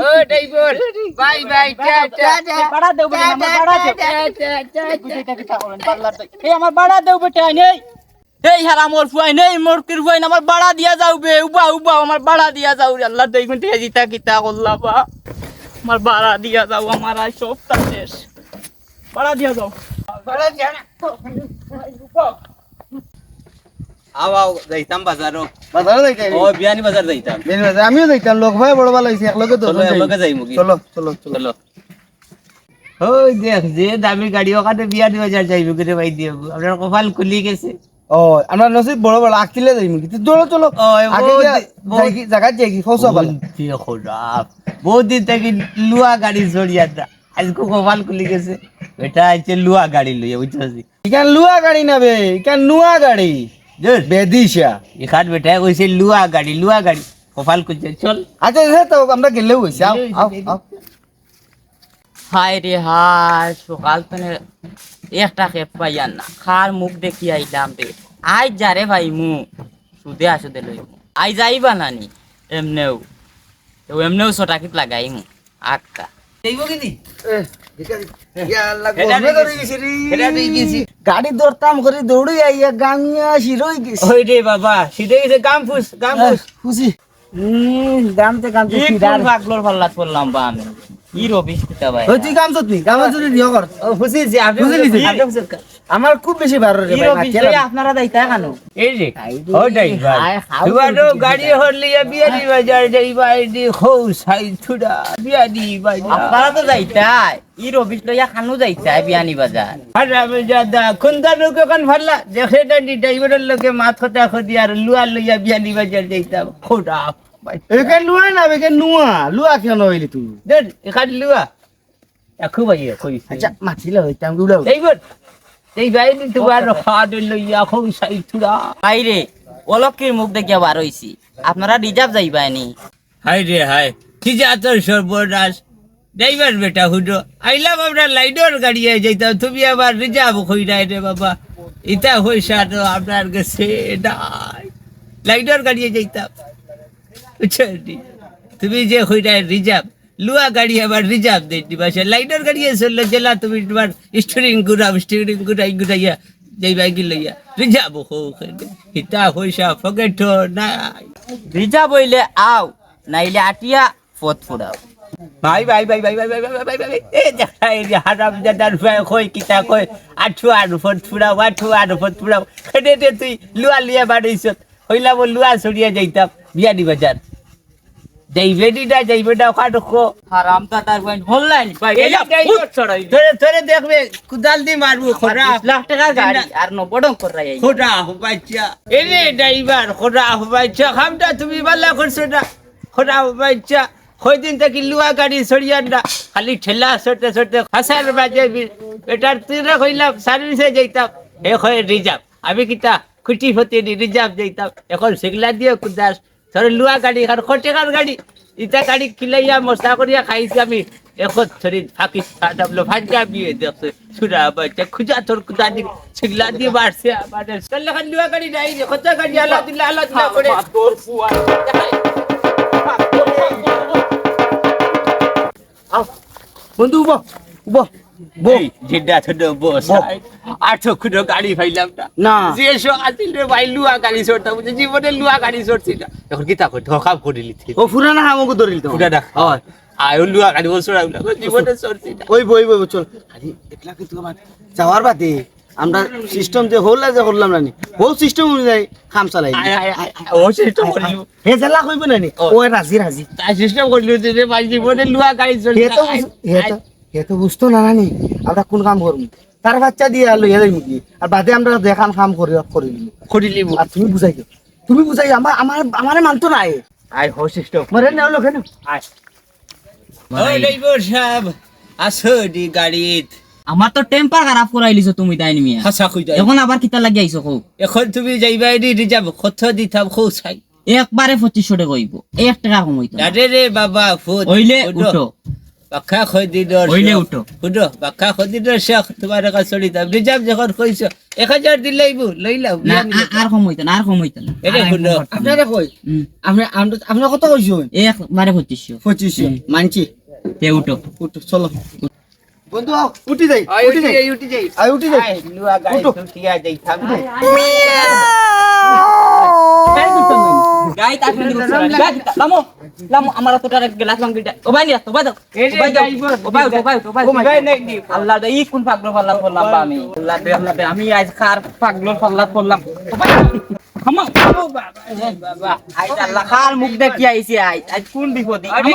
ও driver bye bye tata বাড়া দেও বেটা আমার বাড়া দেও এই আমার বাড়া দেও বেটা নেই এই হারা মোর ফুয়াই নেই মোর কির ফুয়াই আমার বাড়া দিয়া যাও বে উবা উবা আমার বাড়া দিয়া যাও আল্লাহ দেই গুনতে জিতা কিতা করলা বা আমার বাড়া দিয়া যাও আমার আই সবটা শেষ বাড়া দিয়া যাও বড় জানা আও যাইতাম বাজারও বাজারে যাইতাই ও বিয়ানি বাজার যাইতাম বেনি বাজার আমিও যাইতাম লোক ভাই বড় ভালো হইছে একলগে তো চলো একলগে যাইমু কি চলো চলো চলো চলো ওই দেখ যে দামি গাড়ি ওখানে বিয়ানি বাজার যাইবে করে ভাই দিও আপনার কপাল খুলি গেছে ও আমরা নসিব বড় বড় আকিলে যাইমু কি চলো চলো ও আগে যাই জায়গা যাই কি ফসা বলে বহুত দিন থেকে লুয়া গাড়ি জড়িয়া আজকে কপাল খুলি গেছে এটা হচ্ছে লুয়া গাড়ি লইয়া বুঝছি ইকান লুয়া গাড়ি না বে ইকান নুয়া গাড়ি বেদিশা এখান বেটা কইছে লুয়া গাড়ি কপাল খুলছে চল আচ্ছা হে তো আমরা গেলেও হইছে আও আও আও হায় রে হায় সকাল থেকে একটা খেপ পাইয়ান না খার মুখ দেখি আইলাম রে আই যারে ভাই মু সুদে আসুদে লই আই যাইবা নানি এমনেও তো এমনেও ছটাকিত লাগাই মু আক্কা দেইব কিনি গাড়ি দৌড়তাম করে দৌড়ে আইয়া গামিয়া শিরই গেছে ওই রে বাবা সিধে গেছে গাম ফুস খুশি গামতে গামতে কি সিধার পাগলোর পাল্লাত পড়লাম বা আমি কি রবিশ কিতা ভাই ওই তুই কাম চতনি কাম চতনি দিও কর ও ফুসিছি আপনি ফুসিছি। ফুসিছি আমার খুব বেশি ভালো রে কি ভাই রবিশ ভাত খেলাম। আপনারা যাইতা কেন এই রে ও ড্রাইভার তুয়ারো গাড়ি হরলিয়া বিয়ানি বাজার যাইবা দি হৌ সাই থুড়া বিয়ানি বাজার আপনারা তো যাইতাই ই রবিশ লইয়া খানু যাইতাই বিয়ানি বাজার হারামে জাদা খুন্দানু কখন ভাল্লা দেখে ডানি ড্রাইভারের লোকে মাথ কথা খদি আর লুয়া লইয়া বিয়ানি বাজার যাইতাম খোড়া এখান লুয়া না এখান নুয়া লুয়া কেন হইলি তুই দেন এখান লুয়া একু বাইয়ে কই আচ্ছা মাছিলা হইতাম গুড়াও ড্রাইভার এই বাইরে তোমার হাত লইয়া হৌ সাই থুড়া বাইরে অলক্ষীর মুখ দেখিয়া বার হইছি আপনারা রিজার্ভ যাইবানি হাই রে হাই কি যে আতর সর্বনাশ ড্রাইভার বেটা হুডো আইলাম আমরা লাইডর গাড়িয়ে যাইতাম তুমি আবার রিজার্ভ হই নাই রে বাবা ইটা হইসা তো আপনার কাছে নাই লাইডর গাড়িয়ে যাইতাম বুঝলি তুমি যে হই নাই রিজার্ভ লুয়া গাড়ি আবার রিজার্ভ দেই দিবা সে লাইডর গাড়িয়ে চললে জেলা তুমি তোমার স্টিয়ারিং ঘুরাইয়া যাইবা কি লইয়া রিজার্ভ হোক ইটা হইসা ফকেট নাই রিজার্ভ হইলে আও নাইলে আটিয়া পথ ফুরাও ভাই এ দেখা এই যে হারাম জাদার ভাই কই কিতা কই আঠু আর ফট ফুড়াও খেদে দে তুই লুয়া লিয়া বাড়িছ হইলা বল লুয়া ছড়িয়া যাইতাম বিয়ানি বাজার যাইবেটা ওখানে খো হারাম দাদার পয়েন্ট হল্লাই ভাই এই ফুট চড়াই ধরে দেখবে কুদাল দি মারবো খোরা 20 লাখ টাকা গাড়ি আর 90 ডং করাই খোরা হবাইছা এরে ড্রাইভার খোরা হবাইছা খামটা তুমি বালা করছো না খোরা হবাইছা কয়দিন থেকে লুয়া গাড়ি ছড়িয়া না খালি ঠেলা ছড়তে হাসার বাজে এটার তুইরা কইলাম সার্ভিসে যাইতাম এ কয় রিজার্ভ আমি কিতা খুঁটি ফতি রিজার্ভ যাইতাম এখন সেগুলা দিয়ে কুদাস ধরে লুয়া গাড়ি আর খটেকার গাড়ি ইটা গাড়ি খিলাইয়া মশা করিয়া খাইছি আমি এখন ধরে ফাঁকি ফাটাবলো ফাঁকা বিয়ে দেখছে ছুরা বাচ্চা খুঁজা তোর কুদা দি সেগুলা দিয়ে বাড়ছে আমাদের চল খান লুয়া গাড়ি নাই কত গাড়ি আল্লাহ দিল্লাহ করে তোর ফুয়া বন্ধু উবো উবো বো জিড্ডা ছোট বস আঠো খুঁটো গাড়ি ফাইলাম না যে আসিল রে ভাই লুয়া গাড়ি চড়তাম জীবনে লুয়া গাড়ি চড়ছি না এখন কি তা কই ধোকা করিলি ও ফুরানা হামগো ধরিল তো পুরা দেখ হয় আয় লুয়া গাড়ি চড়াম না জীবনে চড়ছি না ওই বই বই চল আরে একলা কি তোমার যাওয়ার বাদে আমরা সিস্টেম যে হল যে করলাম না হোল সিস্টেম অনুযায়ী কাম চালাই ও সিস্টেম করিল হে জেলা কইব না নি ও রাজি রাজি তাই সিস্টেম করিল রে ভাই জীবনে লুয়া গাড়ি চড়ছি হে তো বুঝতো না নানি আমরা কোন কাম করব তার বাচ্চা দিয়ে আলো হে মুকি আর বাদে আমরা দেখান কাম করিলি করিলি আর তুমি বুঝাই আমারে মানতো না আয় হো সিস্টেম মরে না হলো কেন আয় ওই ড্রাইভার সাহেব আসো দি গাড়িত আমার তো টেম্পার খারাপ করাইলিছো তুমি তাই নিমিয়া হাসা কই যাই এখন আবার কিতা লাগি আইছো কও এখন তুমি যাইবা দি রিজার্ভ কত দিতাম খো চাই একবারে 2500 টাকা কইব 1 টাকা কমাইতো আরে রে বাবা ফুট হইলে উঠো বাক্কা খদিদর হইলে উঠো। উঠো বাক্কা খদিদর শেখ তোমার কাছে চলি দাম রিজার্ভ যখন কইছো 1000 দিলেই লইলাও না আর কম হইতো না আর কম হইতো না এটা শুনো। আপনারা কই আপনি কত কইছেন? একবারে 2500 25 মানছি। তে উঠো উঠো চলো বন্ধু আও, উঠি যাই উঠি যাই উঠি যাই আই উঠি যাই আই লুয়া গাড়ি উঠো। উঠিয়া যাই থামবে গাই তা ফেলি লামো লামো আমার তো টারে গ্লাস ভাঙিটা ও ভাই নিয়া তো ভাই দাও ও ভাই দাও ও ভাই ও ভাই ও ভাই ও ভাই নাই দি আল্লাহ দে ই কোন পাগল পাল্লা পড়লাম বা আমি আল্লাহ দে আমি আজ খার পাগল পাল্লা পড়লাম ও ভাই হামা ও বাবা বাবা আজ আল্লাহ খার মুখ দেখি আইছি আজ কোন বিপদে আরে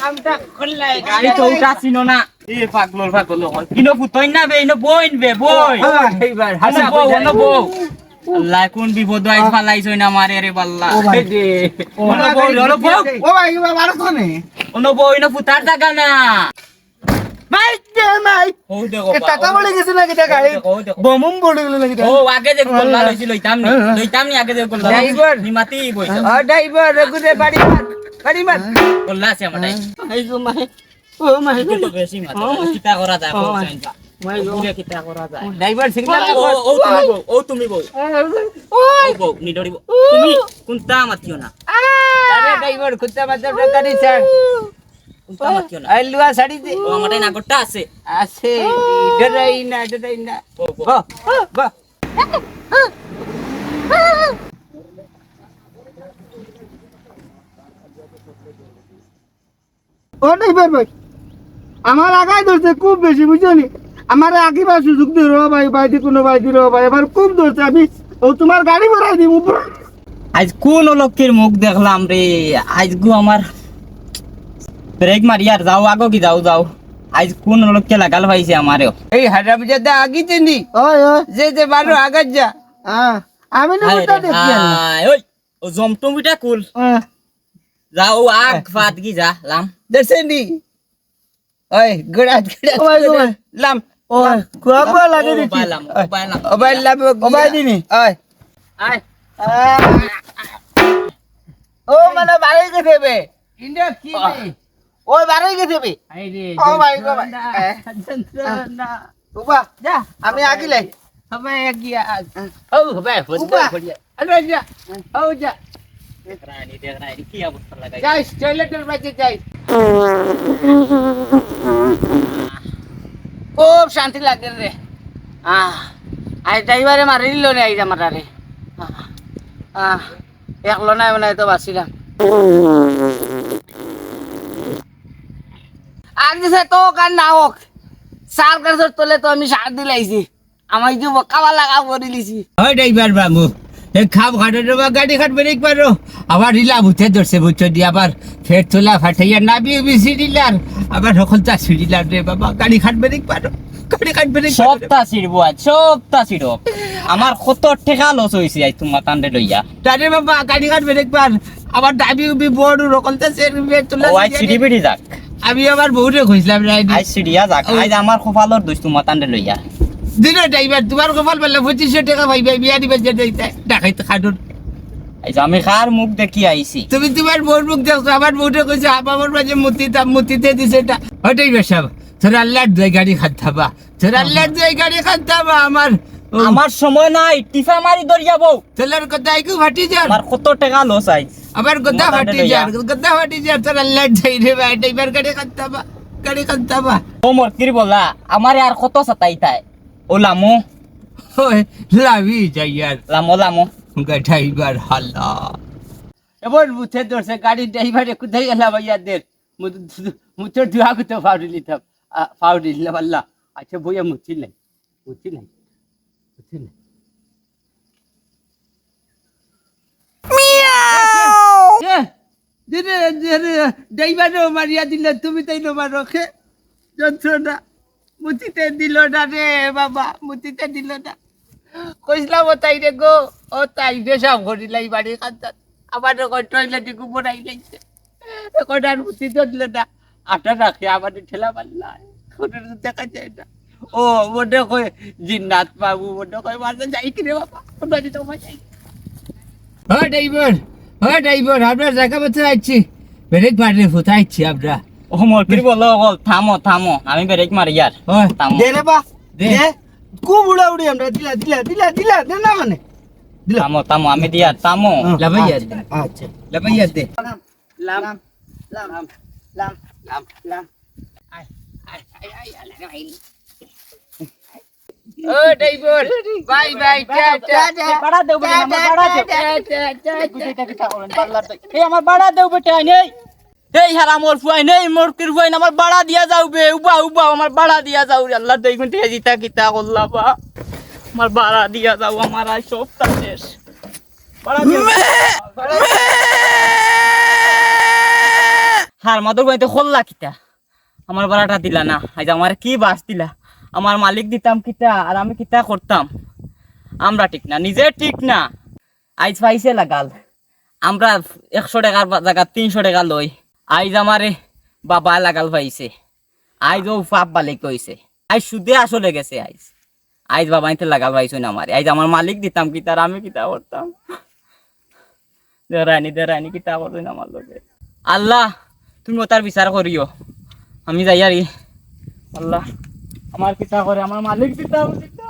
কামটা খোলাই গাড়ি তো উঠা চিনো না এ পাগল পাগল কিনো ফুতই না বে ইনো বইন বে বই এইবার হাসা হাসা বউ বউ অন্য বউ আল্লাহ কোন বিপদ আইজ ফালাইছই না মারে রে বাল্লা ও অন্য বউ ও ভাই মারো তো নে অন্য বউ ইনো ফুতার টাকা না ভাই দে নাই ও দেখো টাকা বলে গেছে না কিটা গাড়ি ও দেখো বমম বলে গেল না কিটা ও আগে যে গোল্লা লইছি লইতাম নি আগে যে গোল্লা ড্রাইভার। নিমাতি বইছো ও ড্রাইভার রঘুরে বাড়ি মার গোল্লা আছে আমাটাই এই গো মাই ও মাই কিন্তু বেশি মাত্রা কিতা করা যায় ও ভাই। কোন মাই গো পুরে কিতা করা যায় ড্রাইভার সিগন্যাল ও তুমি বউ ও বউ নিডরিব তুমি কোনটা মাতিও না আরে ড্রাইভার কুত্তা বাচ্চা গাড়ি ছাড় কোনটা মাতিও না আই লুয়া শাড়ি দে ও আমাটাই নাগরটা আছে আছে ডরাই না বউ বউ বাহ বাহ ও নাই ভাই আমার আগাই ধরছে খুব বেশি বুঝছনি আমার আকিবার সুযোগ দিও রে ভাই বাইদি কোনো বাইদি রে ভাই এবার খুব ধরছে আমি ও তোমার গাড়ি ভরাই দিব আজ কোন লক্ষ্মীর মুখ দেখলাম রে আজ গো আমার ব্রেক মারি আর যাও আগো কি যাও যাও আজ কোন লক্ষ্যে লাগাল পাইছে আমারও এই হারামজাদা আগিতে নি ওই ওই যে বারো আগত যা আমি না ওটা দেখি না ওই ও জমটমিটা কুল যাও আগ ফাত কি যা লাম দেশে নি ওই গড়াত ও ভাই, ও ভাই। লাম ও কুয়াবা লাগে ও দিছি পাইলাম ও পাইলাম ওবাই লাম ওবাই দিনি। ওই আয় ও মানে বাড়ি গেছে বে ইন্ডিয়া কি রে ওই বাড়ি গেছে বে আই রে ও ভাই, ও ভাই। যন্ত্রণা উবা যা আমি আগিলে হবে গিয়া ও হবে উবা। আরে যা ও যা রানী দেখ রানী কি অবস্থা লাগাই যাই টয়লেটের বাজে যাই খুব শান্তি লাগে রে আই ড্রাইভারে মারি দিল রে আইজা মারারে একলো নাই মানে তো বাঁচিলাম আর দিছে তো কার না হোক সার গাছের তলে তো আমি সার দিলাইছি আমার যে কাবা লাগা করে লিছি ওই ড্রাইভার বাবু এই খাপ ঘাটে দেবা গাড়ি খাট বেরিক পারো আবার রিলা বুঝতে ধরছে বুঝছো দি আবার ফের তোলা ফাটাইয়া নাবি বিসি দিলার আবার সকল চাষি দিলার রে বাবা গাড়ি খাট বেরিক পারো গাড়ি খাট বেরিক সপ্তাহ ছিড়বো আজ সপ্তাহ ছিড়ব আমার কত টেকা লস হয়েছে আজ তোমার টান্ডে লইয়া তারে বাবা গাড়ি খাট বেরিক পার আবার দাবি উবি বড় রকম চাষে তোলা ও আজ ছিড়ি বেড়ি যাক আমি আবার বহুরে কইছিলাম রে আজ ছিড়িয়া যাক আজ আমার কপালর দোষ তোমার টান্ডে লইয়া দিন ড্রাইভার তোমার কপাল বললে 2500 টাকা ভাই ভাই বিয়া দিবে যেতে দেখাইতে খাটুন আজ আমি কার মুখ দেখি আইছি তুমি তোমার বউর মুখ দেখছো আমার বউটা কইছে আমার মাঝে মুতিতে দিছে এটা ওটাই বেশাব তোর আল্লাহর দুই গাড়ি খাতাবা তোর আল্লাহর দুই গাড়ি খাতাবা আমার আমার সময় নাই টিফা মারি দরিয়া বউ তোলার কথা আইকু ফাটি যা আমার কত টাকা লস আইজ আবার গদা তোমার ফাটি যা গদা ফাটি যা তোর আল্লাহর যাই রে ভাই ড্রাইভার গাড়ি খাতাবা ও মোর কি বলা আমারে আর কত সাতাইতায় ও লামো ওই লাভি যাই আর লামো লামো ড্রাইভার হাল্লা এবার মুথে ধরছে গাড়ি ড্রাইভারে কোথায় গেলাম ইয়াদের মুথের দুয়া কোথাও ফাউডি নিতাম ফাউডি নিলাম আল্লাহ আচ্ছা বইয়া মুথি নাই ড্রাইভারও মারিয়া দিলে তুমি তাই মারো খে যন্ত্রণা মুতিতে দিল না রে বাবা মুতিতে দিল না কইসলাম ও তাই রে গো ও তাই রে সব ঘরিলাই বাড়ি খান্তাত আমার টয়লেটে গুবরাই লাগছে এখন আর মুতি দিল না আটা রাখে আমার ঠেলা মারলা কোনো দেখা যায় না ও মনে কয় জিন্নাত বাবু মনে কয় মারতে যাই কি রে বাবা কোনো দিন তোমার যাই ড্রাইভার আপনার জায়গা মতো যাচ্ছি ব্রেক মারে ফুটাইছি আমরা ও মরকির বলো অকল থামো থামো আমি ব্রেক মারি আর থামো দে রে বা দে খুব উড়াউড়ি আমরা দিলা দে না মানে দিলা থামো থামো আমি দিয়া থামো লাভাইয়া আচ্ছা লাভাইয়া দে লাম লাম লাম লাম লাম ও ড্রাইভার বাই বাই টাটা বাড়া দেও বেটা আমার বাড়া দেও এই আমার বাড়া দেও বেটা নেই এই হারা মোর ফুয়াই নেই মরকির ফুয়াই আমার বাড়া দিয়া যাও বে উবা উবা আমার বাড়া দিয়া যাও আল্লাহ দেই গুনতে জিতা কিতা করলা বা আমার বাড়া দিয়া যাও আমার আর সব শেষ বাড়া দিয়া হার মাদর বাইতে খোল্লা কিতা আমার বাড়াটা দিলা না আজ আমার কি বাস দিলা আমার মালিক দিতাম কিতা আর আমি কিতা করতাম আমরা ঠিক না নিজে ঠিক না আইজ পাইছে লাগাল আমরা 100 টাকার জায়গা 300 টাকা লই আইজ আমারে বাবা লাগাল পাইছে আইজ ও পাপ বালিক কইছে আইজ সুদে আসলে গেছে আইজ বাবা আইতে লাগাল পাইছো না আমারে আইজ আমার মালিক দিতাম কিতা আর আমি কিতা করতাম দেরানি কিতা করতো না আমার লোকে আল্লাহ তুমি তার বিচার করিও আমি যাই আর আল্লাহ আমার কিতা করে আমার মালিক দিতাম কিতা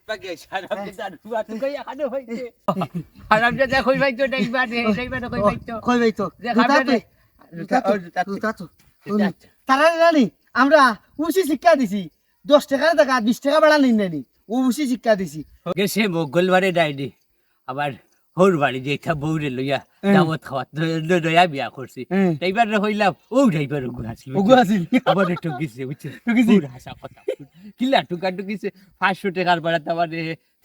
বাকি সারা বিদার তুয়া তুই এখানে হইছে খারাপ যে কই ভাইতো ড্রাইভার কই ভাইতো কই ভাই তো যে খাবে তারা জানি আমরা উসি শিক্ষা দিছি 10 টাকার টাকা 20 টাকা বাড়া নিন নানি ও উসি শিক্ষা দিছি গেছে মঙ্গলবারে ডাইনি আবার হোর বাড়ি যেটা বউরে লইয়া দাওয়াত খাওয়াত দয়া বিয়া করছি ড্রাইভার হইলাম ও ড্রাইভার ওগু আসি আবার একটু গেছে বুঝছে হাসা কথা কিলা টুকা টুকিছে 500 টাকার বাড়াতে আবার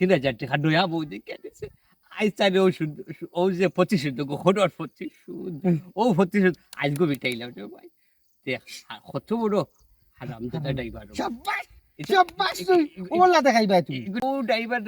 3000 টাকা দয়া বউ দেখে দিছে আইজ তারে ও যে 25 ঘটর 25 ও 25 আজ গো বিটাইলাম রে ভাই দেখ কত বড় হারাম দাদা ড্রাইভার শাবাশ শাবাশ তুই ওলা দেখাই ভাই তুই ও ড্রাইভার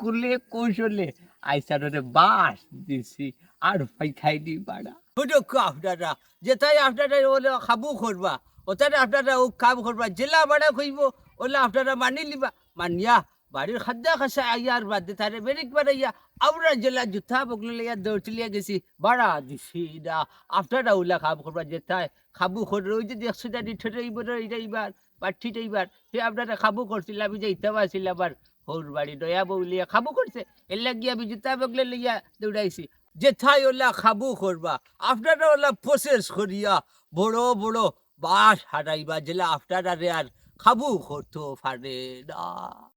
করলে কৌশলে আইসারে বাস দিছি আর ভাই খাইনি বাড়া ওটা আপনারা যেটাই আপনারা ওলে খাবো করবা ওটারে আপনারা ও কাম করবা জেলা বাড়া কইব ওলা আপনারা মানি লিবা মানিয়া বাড়ির খাদ্য খাসা আইয়ার বাদে তারে বেরিক বাড়াইয়া আমরা জেলা জুতা বগলে লিয়া দৌড় চলিয়া গেছি বাড়া দিছি না আপনারা ওলা কাম করবা যেটাই খাবো করে ওই যে 100 টাকা ঠেটে এইবার পাঠিতে এইবার সে আপনারা খাবো করছিল আমি যে ইতাবা ছিল আবার হোর বাড়ি দয়া বউলিয়া খাবো করছে এর লাগিয়া আমি জুতা বগলে লইয়া দৌড়াইছি যেথায় ওলা খাবো করবা আপনারা ওলা প্রসেস করিয়া বড় বড় বাস হারাইবা জেলা আপনারা আর খাবো করতে পারে না।